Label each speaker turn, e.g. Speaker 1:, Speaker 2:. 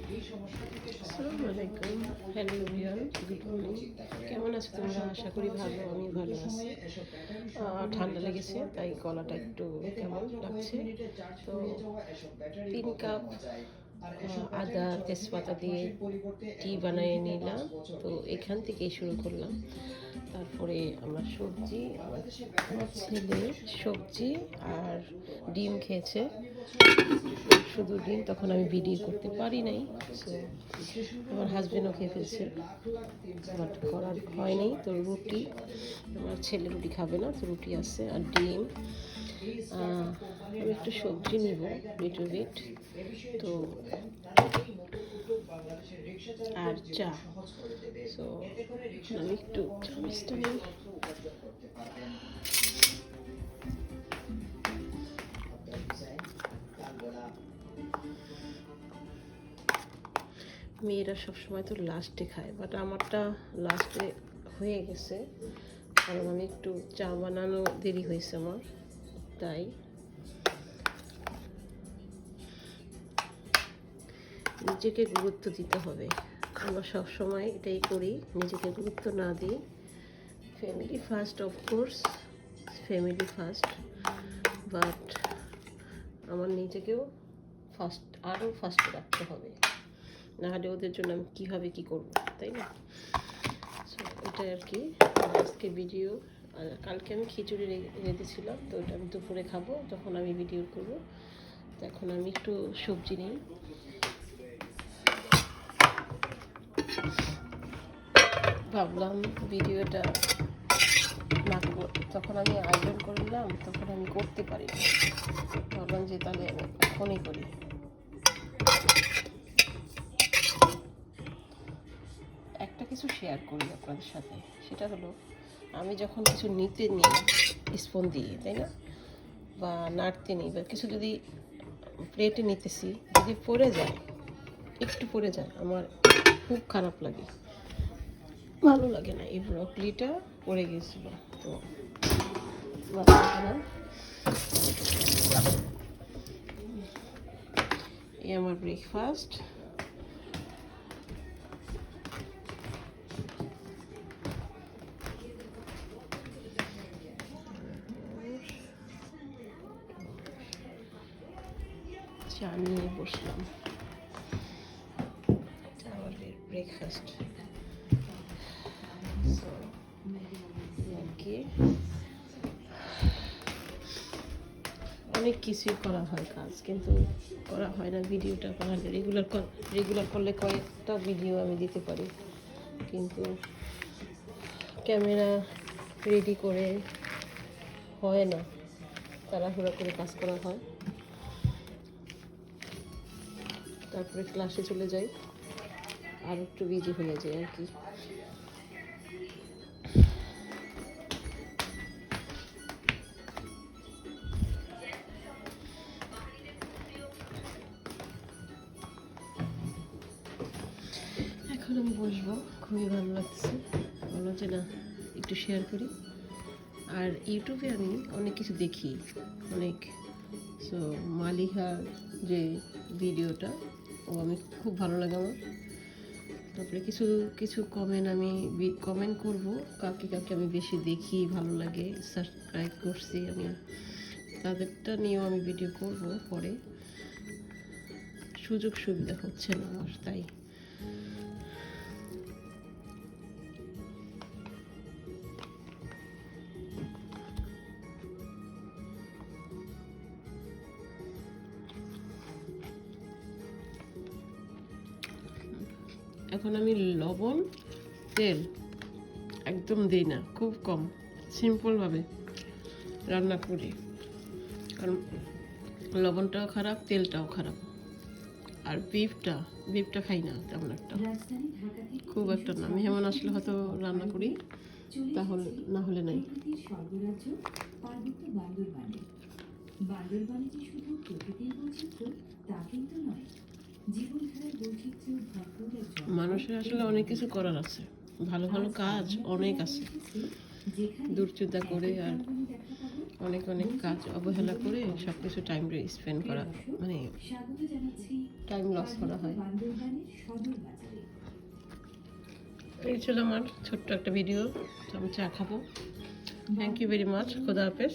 Speaker 1: আসসালামু আলাইকুম, hello everyone, good morning. কেমন আছো তোমরা? আশা করি ভালো, আমি ভালো আছি। ঠান্ডা লেগেছে তাই গলাটা একটু কেমন লাগছে। তো 3 কাপ আদা তেজপাতা দিয়ে টি বানিয়ে নিলাম। তো এখান থেকেই শুরু করলাম। তারপরে আমার সবজি, আমার ছেলে সবজি আর ডিম খেয়েছে, শুধু ডিম। তখন আমি ভিডিও করতে পারি নাই, সো আমার হাজবেন্ডও খেয়ে ফেলছে, বাট করার হয়নি। তো রুটি, আমার ছেলে রুটি খাবে না, তো রুটি আছে আর ডিম। আমি একটু সবজি নিব, লিটল বিট, তো আর চা। সো আমি একটু চামচটা নিই। মেয়েরা সবসময় তো লাস্টে খায়, বাট আমারটা লাস্টে হয়ে গেছে, কারণ আমি একটু চা বানানো দেরি হয়েছে আমার, তাই। নিজেকে গুরুত্ব দিতে হবে, আমরা সবসময় এটাই করি, নিজেকে গুরুত্ব না দিই। Family first, of course family first, but আমার নিজেকেও আরও ফার্স্টে রাখতে হবে, নাহলে ওদের জন্য আমি কীভাবে কী করবো, তাই না? সো এটাই আর কি আজকে ভিডিও। কালকে আমি খিচুড়ি রেঁধেছিলাম, তো ওটা আমি দুপুরে খাবো, তখন আমি ভিডিও করবো। তো এখন আমি একটু সবজি নিই। ভাবলাম ভিডিওটা না, তখন আমি আয়োজন করলাম, তখন আমি করতে পারি না, ভাবলাম যে তাহলে আমি এখনই করি। একটা কিছু শেয়ার করি আপনাদের সাথে, সেটা হলো আমি যখন কিছু নিতে নিই স্পুন দিয়ে, তাই না, বা নাড়তে নিই, বা কিছু যদি প্লেটে নিতেছি, যদি পড়ে যায়, একটু পড়ে যায়, আমার খুব খারাপ লাগে, ভালো লাগে না। এই ব্রকলিটা পড়ে গিয়েছিল, তো ভালো লাগে না। এই আমার ব্রেকফাস্ট। চা নিয়ে বসলাম, আমাদের ব্রেকফাস্ট। অনেক কিছুই করা হয় কাজ, কিন্তু করা হয় না ভিডিওটা করা। রেগুলার করলে কয়েকটা ভিডিও আমি দিতে পারি, কিন্তু ক্যামেরা রেডি করে হয় না, তাড়াহুড়া করে কাজ করা হয়, তারপরে ক্লাসে চলে যাই, আর একটু বিজি হয়ে যায় আর কি। এখন আমি বসবো, খুবই ভালো লাগছে, বলো যে না একটু শেয়ার করি। আর ইউটিউবে আমি অনেক কিছু দেখি, অনেক। সো মালিহার যে ভিডিওটা, ও আমি খুব ভালো লাগে আমার। তারপরে কিছু কিছু কমেন্ট করবো, কাকে কাকে আমি বেশি দেখি, ভালো লাগে, সাবস্ক্রাইব করছি আমি, তাদেরটা নিয়েও আমি ভিডিও করব পরে। সুযোগ সুবিধা হচ্ছে না আমার, তাই। এখন আমি লবণ তেল একদম দিই না, খুব কম, সিম্পলভাবে রান্না করি, কারণ লবণটাও খারাপ, তেলটাও খারাপ। আর বিফটা খাই না তেমন একটা, খুব একটা না। মেহমান আসলে হয়তো রান্না করি, তাহলে না হলে নাই। মানুষের আসলে অনেক কিছু করার আছে, ভালো ভালো কাজ অনেক আছে, দূরচিন্তা করে আর অনেক অনেক কাজ অবহেলা করে সব কিছু টাইম স্পেন্ড করা, মানে টাইম লস করা হয়। এই ছিল আমার ছোট্ট একটা ভিডিও। তো আমি চা খাবো। Thank you very much. খোদা হাফেজ।